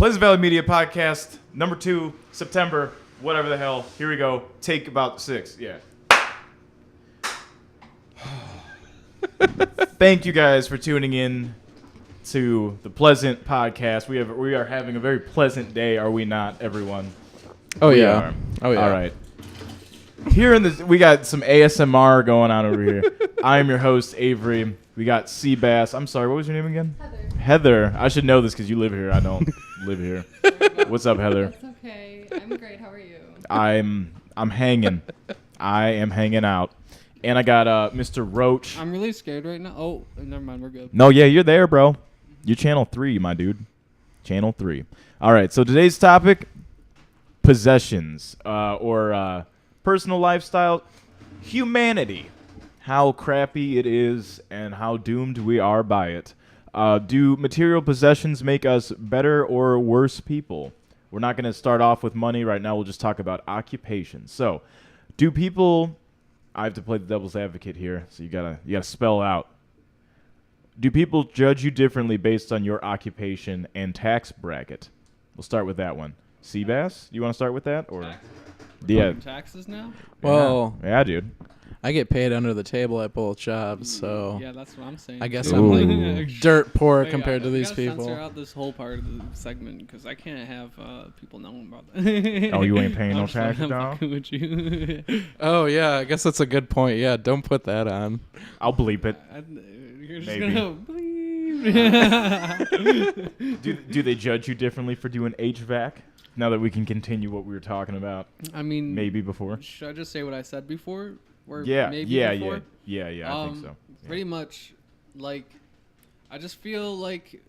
Pleasant Valley Media Podcast, number 2, September, whatever the hell. Here we go. Take about 6. Yeah. Thank you guys for tuning in to the Pleasant Podcast. We are having a very pleasant day, are we not, everyone? Oh, we yeah. Are. Oh, yeah. All right. Here in this, we got some ASMR going on over here. I am your host, Avery. We got Seabass. I'm sorry, what was your name again? Heather. I should know this because you live here. I don't live here. What's up, Heather? That's okay. I'm great. How are you? I'm hanging. I am hanging out. And I got Mr. Roach. I'm really scared right now. Oh, never mind. We're good. No, yeah, you're there, bro. You're channel 3, my dude. Channel 3. All right, so today's topic, possessions or personal lifestyle, humanity. How crappy it is and how doomed we are by it. Do material possessions make us better or worse people? We're not going to start off with money right now. We'll just talk about occupation. So, do people... I have to play the devil's advocate here, so you gotta spell out. Do people judge you differently based on your occupation and tax bracket? We'll start with that one. Seabass, you want to start with that, or yeah, Taxes now? Well, yeah, dude. I get paid under the table at both jobs, so Yeah, that's what I'm saying. I guess too. I'm Ooh. like dirt poor Wait, compared to these Censor people. out this whole part of the segment because I can't have people knowing about that. Oh, you ain't paying no I'm just like, taxes, I'm dog? fucking with you. Oh yeah, I guess that's a good point. Yeah, don't put that on. I'll bleep it. You're just Maybe. gonna bleep. Do they judge you differently for doing HVAC? Now that we can continue what we were talking about, I mean, maybe before. should I just say what I said before? Or Yeah, maybe yeah, before? yeah. I think so. Yeah. Pretty much, like, I just feel like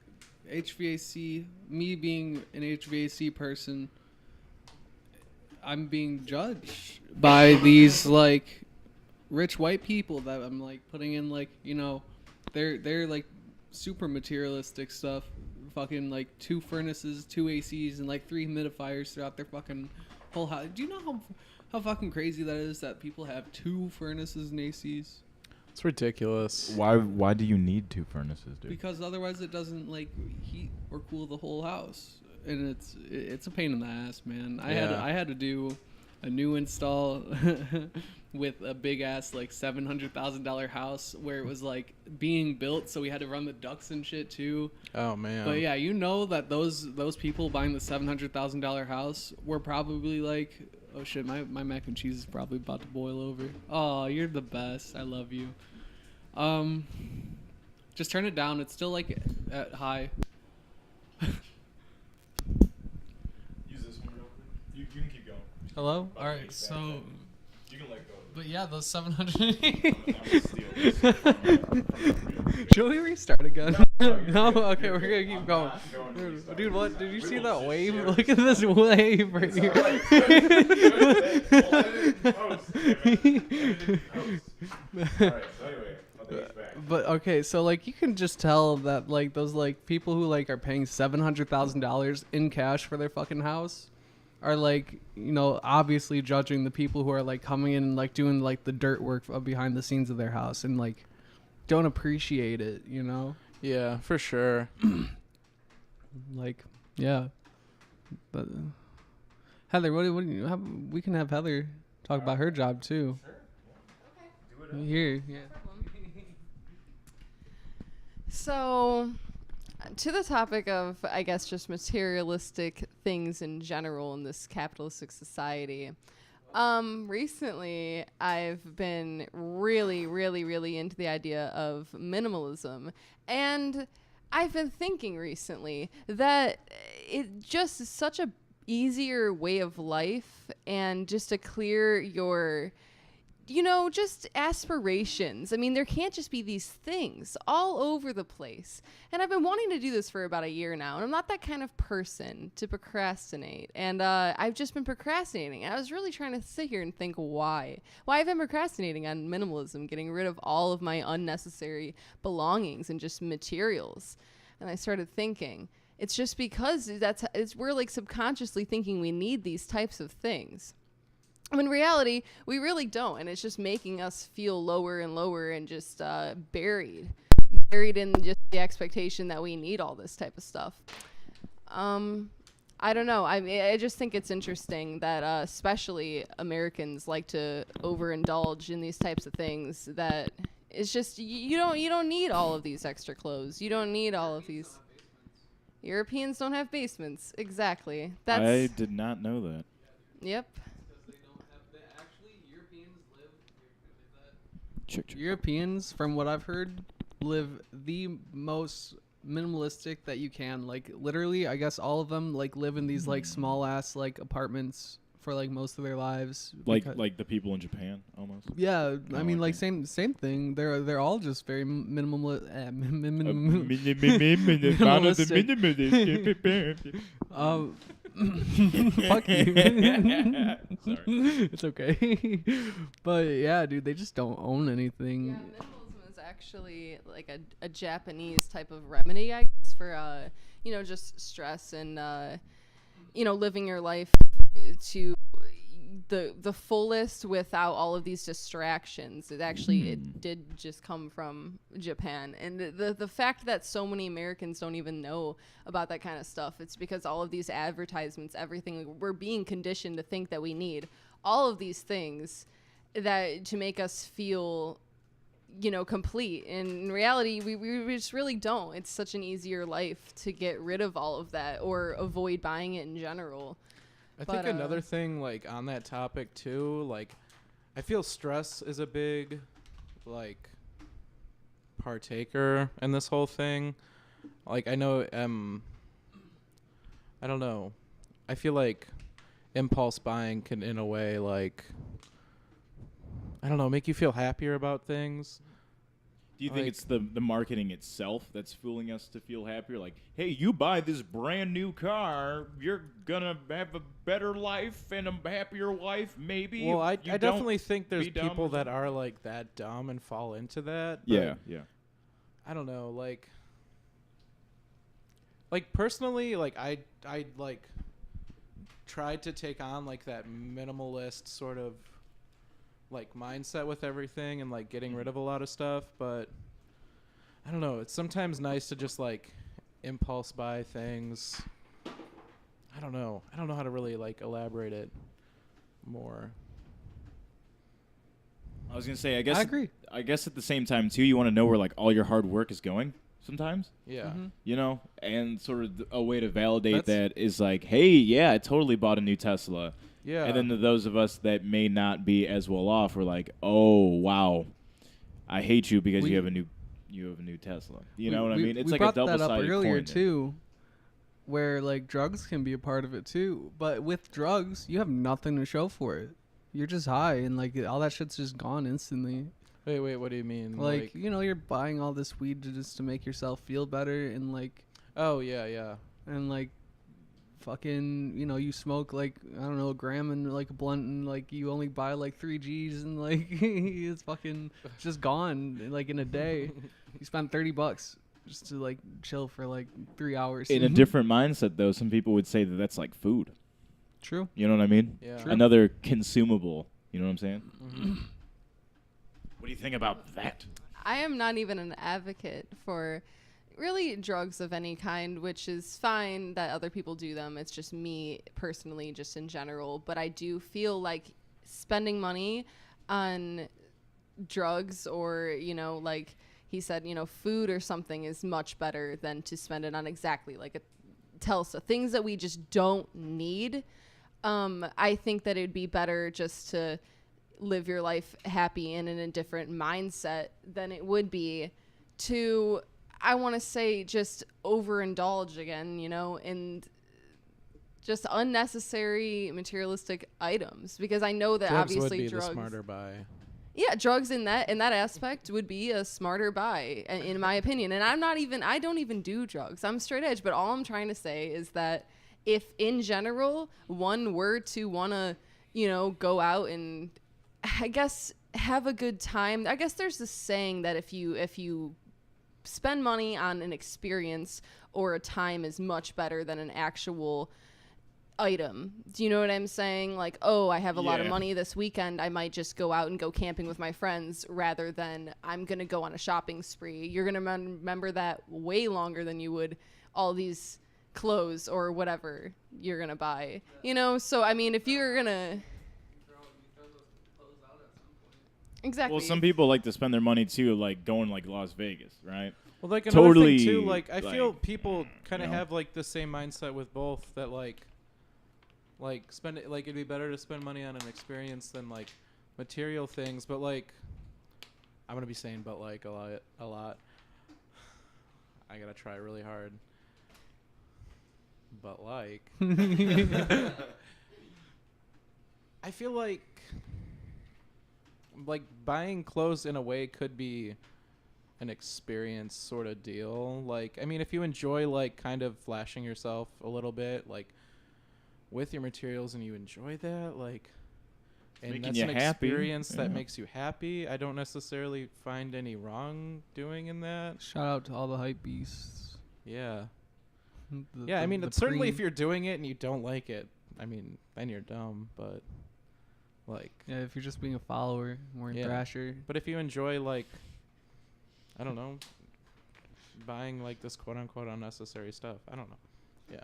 HVAC, me being an HVAC person, I'm being judged by these, like, rich white people that I'm, like, putting in, like, you know, they're like, super materialistic stuff. Fucking, like, 2 furnaces, 2 ACs, and, like, 3 humidifiers throughout their fucking whole house. Do you know how fucking crazy that is that people have 2 furnaces and ACs? It's ridiculous. Why do you need 2 furnaces, dude? Because otherwise it doesn't like heat or cool the whole house, and it's a pain in the ass, man. I had to do a new install with a big ass like $700,000 house where it was like being built, so we had to run the ducts and shit too. Oh man. But yeah, you know that those people buying the $700,000 house were probably like, oh shit, my mac and cheese is probably about to boil over. Oh, you're the best. I love you. Just turn it down. It's still like at high. Use this one real quick. You can keep going. Hello? All right. So, You can let go. but yeah, those 700. I'm gonna steal this. Should we restart again? No? Okay, we're gonna keep going. Dude, what? Did you see that wave? Look at this wave right here. But okay, so like you can just tell that like those like people who like are paying $700,000 in cash for their fucking house are like, you know, obviously judging the people who are like coming in and like doing like the dirt work behind the scenes of their house and like don't appreciate it, you know? Yeah, for sure. Like, yeah. But Heather, what do you have? We can have Heather talk about her job too. Sure. Okay. Here, yeah. So, to the topic of, I guess, just materialistic things in general in this capitalistic society, recently I've been really into the idea of minimalism, and I've been thinking recently that it just is such a easier way of life and just to clear your, you know, just aspirations. I mean, there can't just be these things all over the place. And I've been wanting to do this for about a year now, and I'm not that kind of person to procrastinate. And I've just been procrastinating. And I was really trying to sit here and think why. Why I've been procrastinating on minimalism, getting rid of all of my unnecessary belongings and just materials. And I started thinking, it's just because we're like subconsciously thinking we need these types of things. In reality, we really don't, and it's just making us feel lower and lower and just buried in just the expectation that we need all this type of stuff. I don't know. I just think it's interesting that especially Americans like to overindulge in these types of things. That it's just you don't need all of these extra clothes. You don't need all of these. Europeans don't have basements. Exactly. That's I did not know that. yep. Europeans, from what I've heard, live the most minimalistic that you can. Like literally, I guess all of them like live in these like small ass like apartments for like most of their lives. Like because- the people in Japan, almost. yeah, I mean like okay. same thing. They're all just very minimal. Fuck you. Sorry. It's okay. But yeah, dude, they just don't own anything. Yeah, minimalism is actually like a Japanese type of remedy, I guess, for just stress and living your life to the fullest without all of these distractions. It did just come from Japan, and the fact that so many Americans don't even know about that kind of stuff, it's because all of these advertisements, everything, we're being conditioned to think that we need all of these things that to make us feel complete. In reality, we just really don't. It's such an easier life to get rid of all of that or avoid buying it in general. I think another thing, like, on that topic, too, like, I feel stress is a big, like, partaker in this whole thing. Like, I know, I don't know. I feel like impulse buying can, in a way, like, I don't know, make you feel happier about things. Do you think Like- it's the marketing itself that's fooling us to feel happier? Like, hey, you buy this brand new car, you're gonna have a better life and a happier life, maybe. Well, I if you definitely don't think there's be dumb people or that something. are, like, that dumb and fall into that. But Yeah. I don't know, like personally, like I like tried to take on like that minimalist sort of like mindset with everything and like getting rid of a lot of stuff, but I don't know, it's sometimes nice to just like impulse buy things. I don't know how to really like elaborate it more. I was gonna say, I guess I agree. I guess at the same time too, you want to know where like all your hard work is going. Sometimes, Yeah. and sort of a way to validate That's- that is like, hey, yeah, I totally bought a new Tesla. Yeah. And then to those of us that may not be as well off, we're like, oh wow, I hate you because you have a new Tesla. You know what I mean? It's we like a brought that up double-sided earlier coin. too, where like drugs can be a part of it too. But with drugs, you have nothing to show for it. You're just high, and like all that shit's just gone instantly. Wait, what do you mean? Like you're buying all this weed just to make yourself feel better, and like oh yeah. fucking you smoke like I don't know a gram and like a blunt, and like you only buy like 3 G's, and like it's fucking just gone like in a day. You spend $30 just to like chill for like 3 hours. In a different mindset, though, some people would say that that's like food. True. You know what I mean? Yeah. True. Another consumable. You know what I'm saying? Mm-hmm. What do you think about that? I am not even an advocate for really drugs of any kind, which is fine that other people do them. It's just me personally, just in general. But I do feel like spending money on drugs or, like he said, food or something is much better than to spend it on exactly like a Telsa. Things that we just don't need. I think that it'd be better just to live your life happy and in a different mindset than it would be to, I want to say, just overindulge again, and just unnecessary materialistic items, because I know that Drugs obviously would be drugs, the smarter buy. yeah, drugs in that aspect would be a smarter buy in my opinion. And I don't even do drugs. I'm straight edge, but all I'm trying to say is that if in general one were to want to, go out and I guess have a good time. I guess there's this saying that if you spend money on an experience or a time is much better than an actual item. Do you know what I'm saying? Like, oh, I have a lot of Yeah. money this weekend. I might just go out and go camping with my friends rather than I'm going to go on a shopping spree. You're going to remember that way longer than you would all these clothes or whatever you're gonna buy. You know, so I mean, if you're gonna exactly. Well, some people like to spend their money too, like going like Las Vegas, right? Well, like another Totally, thing too, like I feel like, people kind of you know? have like the same mindset with both, that like spend it, like it'd be better to spend money on an experience than like material things. But like I'm gonna be saying but like a lot. I gotta try really hard. But like I feel like buying clothes in a way could be an experience sort of deal. Like, I mean, if you enjoy like kind of flashing yourself a little bit, like with your materials, and you enjoy that, like, and Making that's you an happy. experience that Yeah. makes you happy, I don't necessarily find any wrong doing in that. Shout out to all the hype beasts. Yeah. The- Yeah, I the- mean, the it's certainly if preem. you're doing it and you don't like it, I mean, then you're dumb, but like, Yeah, if you're just being a follower, wearing Yeah. Thrasher. but if you enjoy like, I don't know, buying like this quote unquote unnecessary stuff, I don't know. Yeah.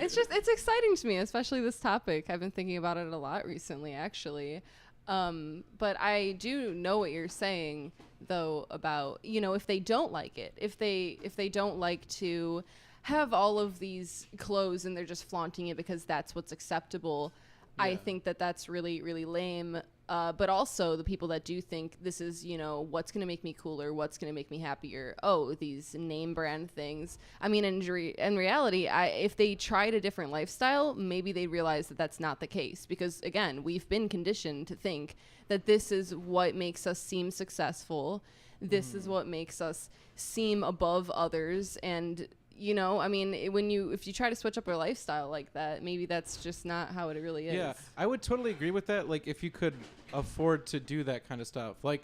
It's exciting to me, especially this topic. I've been thinking about it a lot recently, actually. But I do know what you're saying, though, about, you know, if they don't like it, if they don't like to have all of these clothes and they're just flaunting it because that's what's acceptable, I Yeah. think that that's really, really lame. But also the people that do think this is, you know, what's going to make me cooler, what's going to make me happier. Oh, these name brand things. I mean, in reality, if they tried a different lifestyle, maybe they realize that that's not the case. Because, again, we've been conditioned to think that this is what makes us seem successful. This is what makes us seem above others. And, you know, I mean, if you try to switch up your lifestyle like that, maybe that's just not how it really is. Yeah, I would totally agree with that. Like, if you could afford to do that kind of stuff. Like,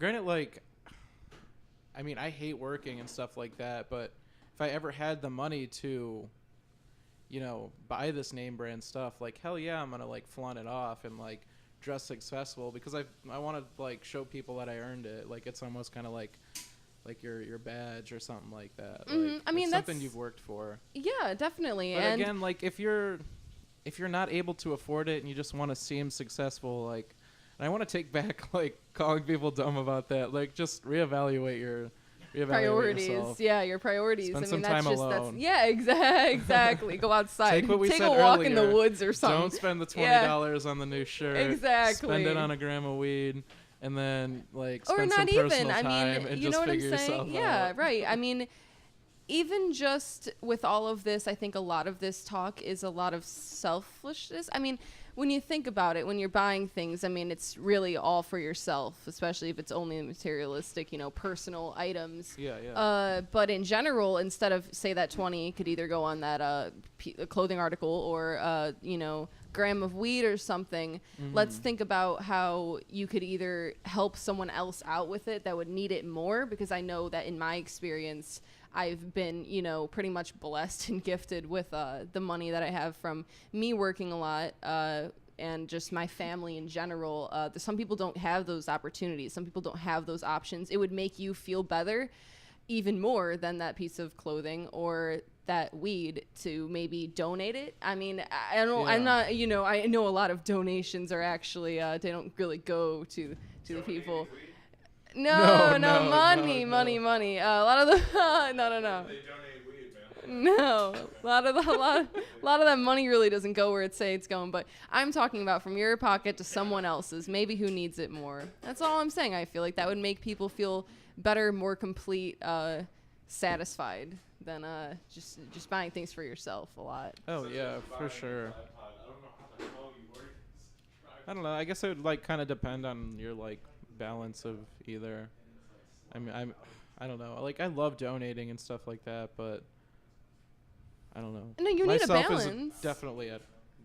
granted, like, I mean, I hate working and stuff like that, but if I ever had the money to, you know, buy this name brand stuff, like, hell yeah, I'm gonna like flaunt it off and like dress successful, because I want to like show people that I earned it. Like, it's almost kind of like your badge or something like that. Mhm. Like, I mean, it's something that's- you've worked for. Yeah, definitely. But And again, like, if you're not able to afford it and you just want to seem successful, like, and I want to take back like calling people dumb about that. Like, just reevaluate priorities. yourself. Yeah, your priorities. Spend I some mean, that's time just alone. yeah, exactly. Go outside. Take what we Take said a walk in the earlier. woods or something. Don't spend the Yeah. $20 on the new shirt. Exactly. Spend it on a gram of weed, and then like Or spend not some even. personal I time mean, and you just know what I'm figure saying? yourself Yeah, out. right. I mean, even just with all of this, I think a lot of this talk is a lot of selfishness. I mean, when you think about it, when you're buying things, I mean, it's really all for yourself, especially if it's only materialistic, you know, personal items. Yeah, yeah. But in general, instead of, say, that 20 could either go on that clothing article or, you know, gram of weed or something. Let's think about how you could either help someone else out with it that would need it more, because I know that in my experience, I've been, you know, pretty much blessed and gifted with the money that I have from me working a lot and just my family in general. Some people don't have those opportunities. Some people don't have those options. It would make you feel better even more than that piece of clothing or that weed to maybe donate it. I mean, I don't. I'm Yeah. not. You know, I know a lot of donations are actually they don't really go to the people. No, No, money. A lot of the no. They donate weed, man. No, a lot of that money really doesn't go where it say it's going. But I'm talking about from your pocket to someone else's, maybe who needs it more. That's all I'm saying. I feel like that would make people feel better, more complete, satisfied than just buying things for yourself a lot. Oh yeah, for sure. I don't know. I guess it would like kind of depend on your like balance of either. I mean, I don't know. Like, I love donating and stuff like that, but I don't know. No, you need a Myself is balance. definitely a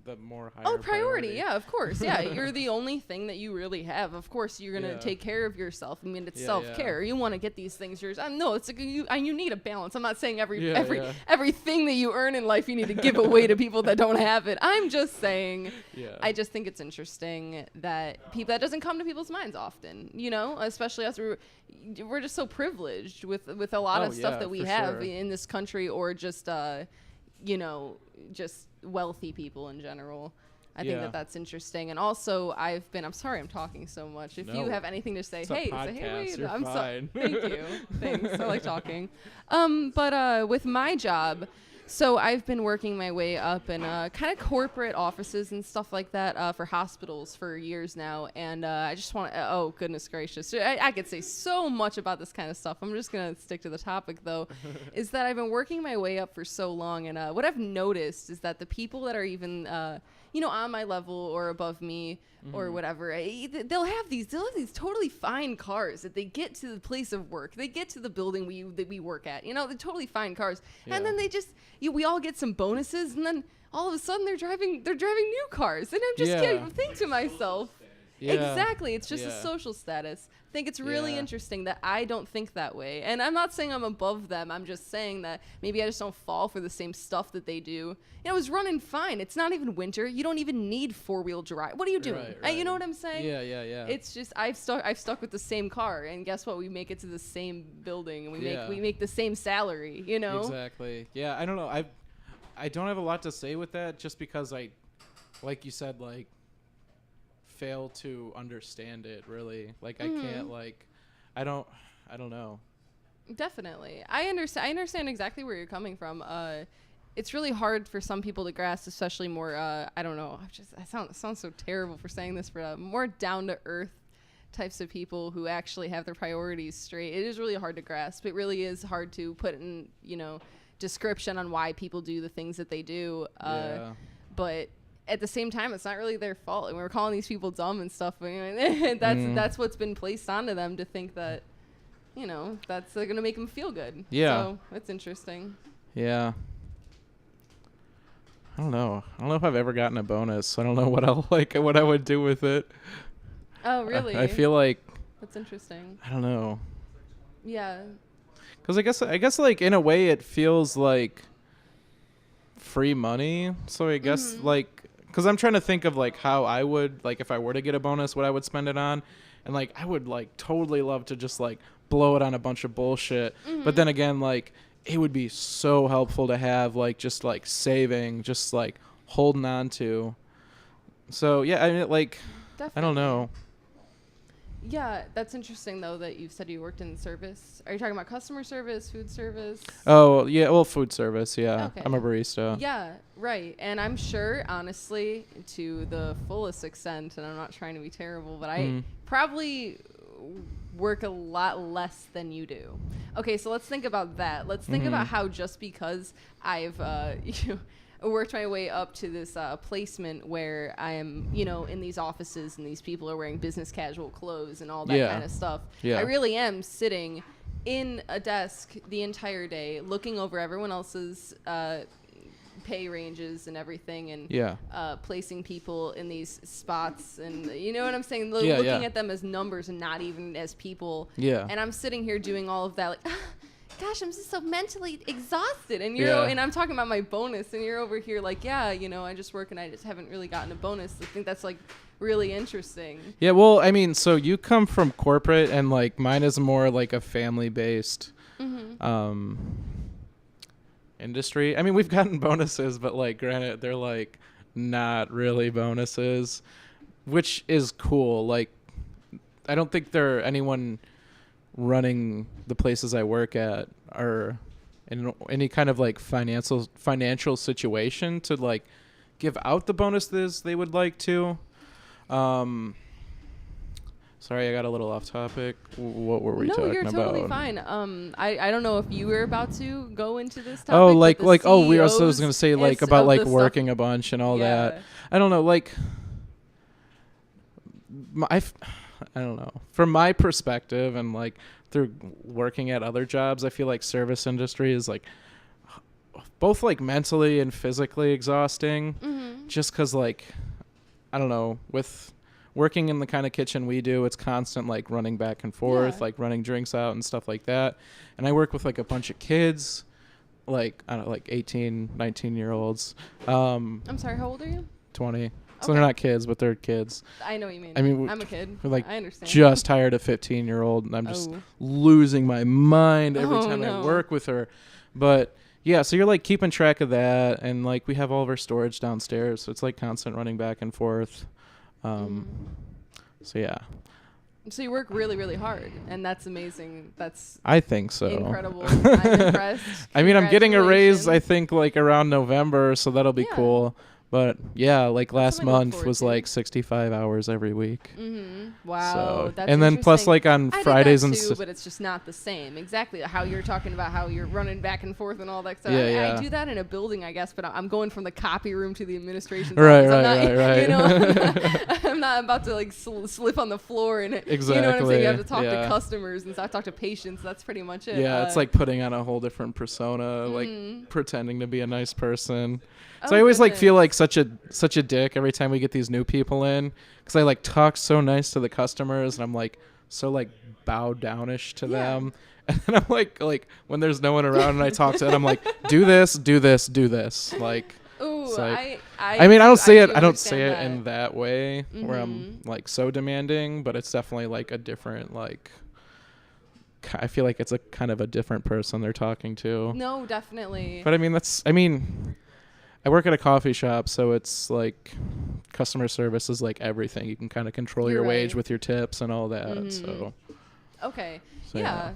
the more higher Oh, priority. Yeah, of course. Yeah, you're the only thing that you really have. Of course, you're gonna Yeah. take care of yourself. I mean, it's Yeah, self-care. You want to get these things yours. No, it's like you need a balance. I'm not saying Yeah, yeah. everything that you earn in life you need to give away to people that don't have it. I'm just saying. Yeah. I just think it's interesting that that doesn't come to people's minds often. You know, especially as we're just so privileged with a lot of stuff that we for have sure. in this country, or just just wealthy people in general. I think Yeah. that's interesting. And also, I'm sorry I'm talking so much. If you No. have anything to say, It's a say, hey, podcast. wait, You're I'm fine. Thank you. Thanks. I like talking. But with my job, so I've been working my way up in kind of corporate offices and stuff like that for hospitals for years now. And I just want to, oh, goodness gracious. I could say so much about this kind of stuff. I'm just going to stick to the topic, though, is that I've been working my way up for so long. And what I've noticed is that the people that are even, on my level or above me or whatever, they'll have these totally fine cars that they get to the place of work. They get to the building that we work at. They're totally fine cars. Yeah. And then they just, we all get some bonuses, and then all of a sudden they're driving new cars. And I'm just Yeah. kidding. Think to myself, Yeah. exactly. It's just a Yeah. social status. I think it's really Yeah. interesting that I don't think that way. And I'm not saying I'm above them. I'm just saying that maybe I just don't fall for the same stuff that they do. I was running fine. It's not even winter. You don't even need four-wheel drive. What are you doing? Right, You know right. what I'm saying? Yeah. It's just I've stuck with the same car, and guess what? We make it to the same building, and Yeah. we make the same salary. Exactly. Yeah, I don't know. I don't have a lot to say with that, just because I, like you said, like, fail to understand it really. Like, I can't, like, I don't know. Definitely. I understand exactly where you're coming from. It's really hard for some people to grasp, especially more, I don't know, I sound so terrible for saying this, but more down to earth types of people who actually have their priorities straight. It is really hard to grasp. It really is hard to put in, description on why people do the things that they do. Yeah. But at the same time, it's not really their fault. And we're calling these people dumb and stuff. That's what's been placed onto them to think that, that's going to make them feel good. Yeah. So it's interesting. Yeah. I don't know if I've ever gotten a bonus. I don't know what I would do with it. Oh, really? I feel like, That's interesting. I don't know. Yeah. Cuz I guess like in a way it feels like free money. So I guess like, cuz I'm trying to think of like how I would, like, if I were to get a bonus, what I would spend it on. And like I would like totally love to just like blow it on a bunch of bullshit. But then again, like, it would be so helpful to have like just like saving, just like holding on to. So yeah, I mean, like, Definitely. I don't know. Yeah, that's interesting, though, that you've said you worked in service. Are you talking about customer service, food service? Oh yeah, well, food service. Yeah, Okay. I'm a barista. Yeah, right. And I'm sure, honestly, to the fullest extent, and I'm not trying to be terrible, but I probably work a lot less than you do. Okay, so let's think about that. Let's think about how just because I've worked my way up to this placement where I am, in these offices and these people are wearing business casual clothes and all that kind of stuff. Yeah. I really am sitting in a desk the entire day looking over everyone else's pay ranges and everything, and placing people in these spots, and you know what I'm saying, looking at them as numbers and not even as people. And I'm sitting here doing all of that, like, gosh, I'm just so mentally exhausted, and and I'm talking about my bonus, and you're over here like, I just work and I just haven't really gotten a bonus. I think that's like really interesting. Yeah, well, I mean, so you come from corporate, and like mine is more like a family-based industry. I mean, we've gotten bonuses, but like, granted, they're like not really bonuses, which is cool. Like, I don't think anyone running the places I work at are in any kind of like financial situation to like give out the bonuses they would like to. Sorry, I got a little off topic. What were we talking about? No, you're totally fine. I don't know if you were about to go into this topic. Oh, like but the we also was gonna say like CEOs about of like the working a bunch and all that. I don't know, like, I don't know. From my perspective and like through working at other jobs, I feel like service industry is like both like mentally and physically exhausting. just because like I don't know, with working in the kind of kitchen we do, it's constant like running back and forth, Yeah. like running drinks out and stuff like that. And I work with like a bunch of kids, like I don't know, like 18, 19-year-olds, I'm sorry, how old are you? 20. So Okay. they're not kids, but they're kids. I know what you mean. I mean, I'm a kid. we're, like, I understand. Just hired a 15-year-old, and I'm just Oh. losing my mind every Oh, time I no. work with her. But yeah, so you're like keeping track of that, and like we have all of our storage downstairs, so it's like constant running back and forth. So yeah, So you work really, really hard, and that's amazing. That's I think so. incredible. I'm impressed. I mean, I'm getting a raise, I Congratulations. think, like around November, so that'll be Yeah. cool. But yeah, like last something to look month forward was to. like 65 hours every week. Wow. So, That's and then plus interesting. like on I Fridays did and that too, but it's just not the same. Exactly how you're talking about how you're running back and forth and all that stuff. Yeah, I yeah. do that in a building, I guess, but I'm going from the copy room to the administration. Right, office. I'm right, not, right, You know, right. I'm not about to like slip on the floor and you know what I'm Exactly, saying. You have to talk yeah. to customers and stuff, talk to patients. That's pretty much it. Yeah, it's like putting on a whole different persona, like Mhm. pretending to be a nice person. So Oh, I always like feel like goodness. such a dick every time we get these new people in, because I like talk so nice to the customers, and I'm like so like bow downish to Yeah. them, and then I'm like when there's no one around and I talk to them, I'm like do this, do this, do this, like. Ooh, It's like- I mean, I don't say it. do I don't say understand it in that way where I'm Mhm. like so demanding, but it's definitely like a different like. I feel like it's a kind of a different person they're talking to. No, definitely. But I mean, I work at a coffee shop, so it's like customer service is like everything. You can kind of control You're your wage right. with your tips and all that. Mhm. So, Okay. so Yeah.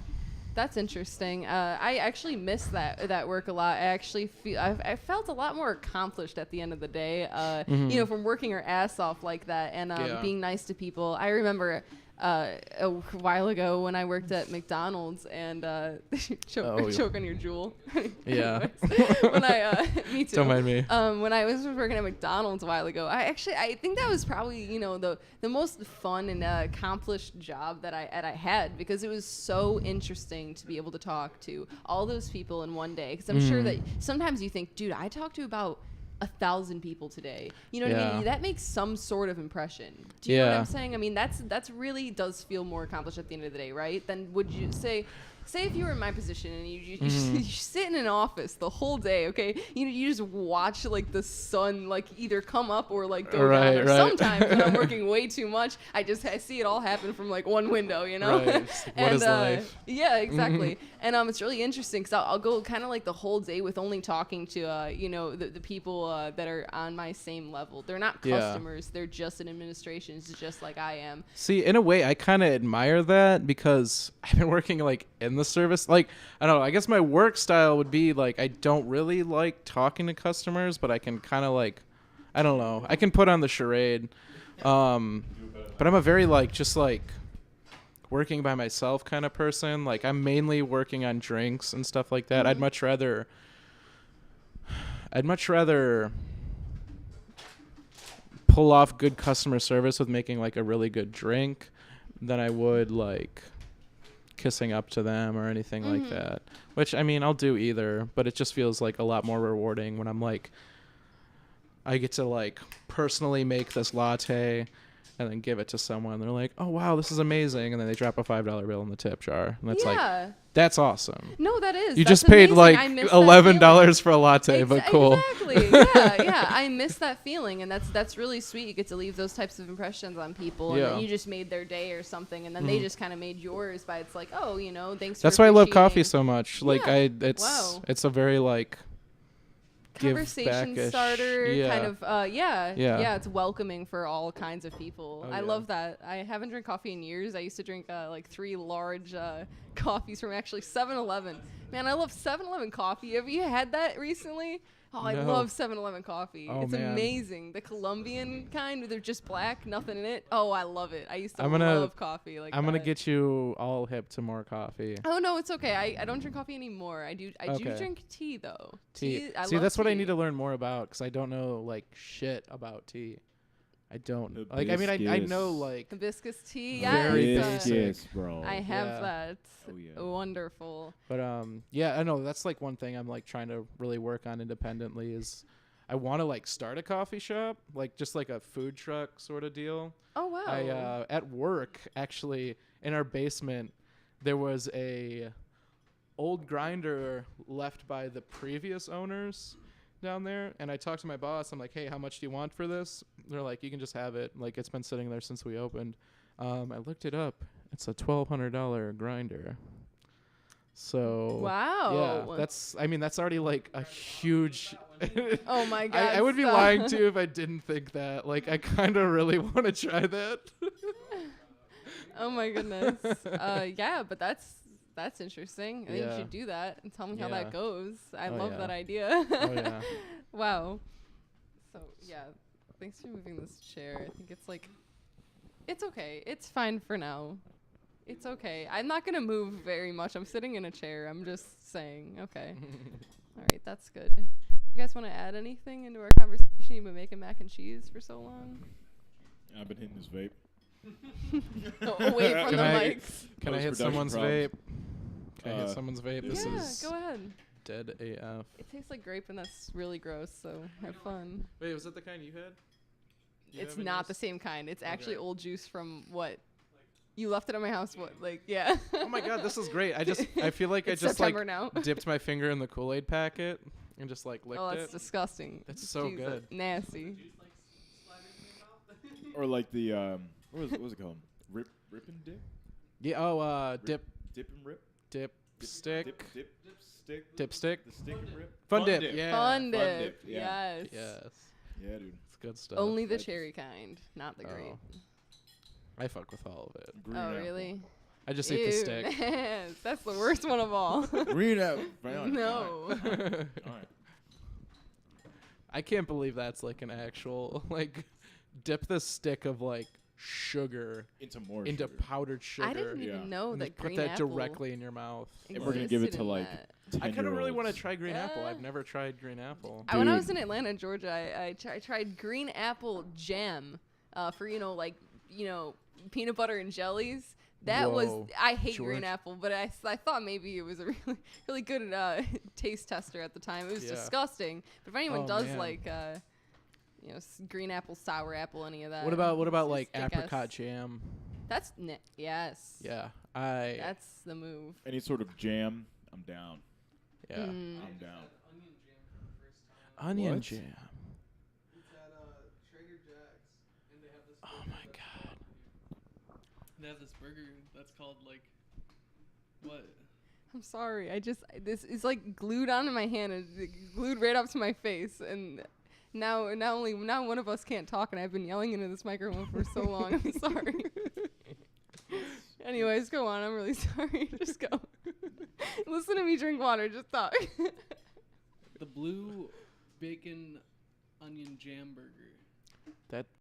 That's interesting. I actually miss that work a lot. I actually feel I felt a lot more accomplished at the end of the day. You know, from working our ass off like that and Yeah. being nice to people. I remember a while ago when I worked at McDonald's and choke on your jewel. Yeah. When me too. Don't mind me. When I was working at McDonald's a while ago, I think that was probably the most fun and accomplished job that I had because it was so interesting to be able to talk to all those people in one day. Because I'm sure that sometimes you think, dude, I talked to about 1,000 people today. You know what I Yeah. mean? That makes some sort of impression. Do you know what Yeah. I'm saying? I mean, that's really does feel more accomplished at the end of the day, right? Then would you say if you were in my position and you sit in an office the whole day, okay? You just watch like the sun like either come up or like go Right, down. Or right. sometimes when I'm working way too much, I see it all happen from like one window, you know? Right. It's like, what is life? Yeah, exactly. And it's really interesting because I'll go kind of like the whole day with only talking to the people that are on my same level. They're not Yeah. customers. They're just in administrations, just like I am. See, in a way, I kind of admire that because I've been working like in the service. Like, I don't know. I guess my work style would be like I don't really like talking to customers, but I can kind of like, I don't know. I can put on the charade. But I'm a very like just like working by myself kind of person. Like I'm mainly working on drinks and stuff like that. I'd much rather pull off good customer service with making like a really good drink than I would like kissing up to them or anything like that. Which I mean, I'll do either, but it just feels like a lot more rewarding when I'm like I get to like personally make this latte and then give it to someone. They're like, "Oh wow, this is amazing," and then they drop a $5 bill in the tip jar, and that's like, that's awesome. No, that is. You That's just paid amazing. like I miss that $11 for a latte, but cool. Exactly. Yeah. I miss that feeling, and that's really sweet. You get to leave those types of impressions on people, and Yeah. then you just made their day or something, and then they just kind of made yours by it's like, oh, thanks. That's for why I love coffee appreciating- so much. Like Yeah. it's Wow. it's a very like give conversation back-ish. starter Yeah. kind of Yeah. it's welcoming for all kinds of people. Oh, I yeah. love that. I haven't drank coffee in years. I used to drink like 3 large coffees from actually 7-Eleven. Man, I love 7-Eleven coffee. Have you had that recently? Oh, I No. love 7-Eleven coffee. Oh, It's man. amazing. The Colombian kind, they're just black, nothing in it. Oh, I love it. I used to I'm gonna- love coffee like I'm gonna that. get you all hip to more coffee. Oh no, it's okay. I don't drink coffee anymore. I do Okay. drink tea though. Tea. I See, love that's what I tea. need to learn more about because I don't know like shit about tea. I don't like. I mean, I Hibiscus. know like Hibiscus tea. Very Yes. basic. Yes, bro. I have Yeah. that. Oh, yeah. Wonderful. But yeah, I know that's like one thing I'm like trying to really work on independently is I want to like start a coffee shop, like just like a food truck sort of deal. Oh wow. I at work actually in our basement there was a old grinder left by the previous owners down there, and I talked to my boss. I'm like, hey, how much do you want for this? They're like, you can just have it. Like, it's been sitting there since we opened. I looked it up. It's a $1,200 grinder. So Wow. yeah, that's already like a huge. Oh my god. I would be stop. lying too if I didn't think that. Like, I kind of really want to try that. Oh my goodness. Yeah, but that's interesting. I think you Yeah. should do that and tell me how Yeah. that goes. I Oh, love yeah. that idea. Oh yeah. Wow. So yeah, thanks for moving this chair. I think it's like, it's okay. It's fine for now. It's okay. I'm not gonna move very much. I'm sitting in a chair. I'm just saying. Okay. All right, that's good. You guys want to add anything into our conversation? You've been making mac and cheese for so long. I've been hitting this vape. Away from Can the I- mics. Can I hit Post-production someone's problems. vape? Can I hit someone's vape? This Yeah, is go ahead. dead AF. It tastes like grape, and that's really gross. So have fun. Wait, was that the kind you had? You It's have in not the yours? same kind. It's actually Okay. old juice from what? You left it at my house. What? Like, yeah. Oh my god, this is great. I feel like It's I just September like now. dipped my finger in the Kool-Aid packet and just like licked Oh, that's it. disgusting. It's so Jesus, good. Nasty. Or like the what was it called? Rip and dip. Yeah. Oh, dip, Dip and rip. dip, stick, Dip stick. dipstick. The stick and rip. Fun dip, yeah. Fun Fun dip. dip, yeah. Yes. Yes, Yeah, dude. it's good stuff. Only the Like- cherry kind, not the grape. Oh. I fuck with all of it. Green Oh, apple. really? I just ate the Ew, stick. That's the worst one of all. Green apple. Right on. No. All right. I can't believe that's like an actual like dip the stick of like sugar Into more into sugar. powdered sugar. I didn't Yeah. even know and that just put green that apple directly in your mouth. And we're gonna give it existed to in like that. I kind of really want to 10-year-olds. try green apple. I've Yeah. never tried green apple. When I Dude. was in Atlanta, Georgia, I tried green apple jam for peanut butter and jellies. That Whoa, was I hate George. green apple, but I thought maybe it was a really good taste tester at the time. It was Yeah. disgusting. But if anyone Oh, does man. like green apple, sour apple, any of that. What about it's like just, I guess- apricot jam? That's yes. Yeah, That's the move. Any sort of jam, I'm down. yeah. Mm. I'm down. Onion What? jam. It's at Traeger Jack's, and they have this. Oh my god. They have this burger that's called like, what? I'm sorry. This is like glued onto my hand and glued right up to my face, and now one of us can't talk, and I've been yelling into this microphone for so long. I'm sorry. Anyways, go on. I'm really sorry. Just go. Listen to me drink water. Just talk. The blue bacon onion jam burger. That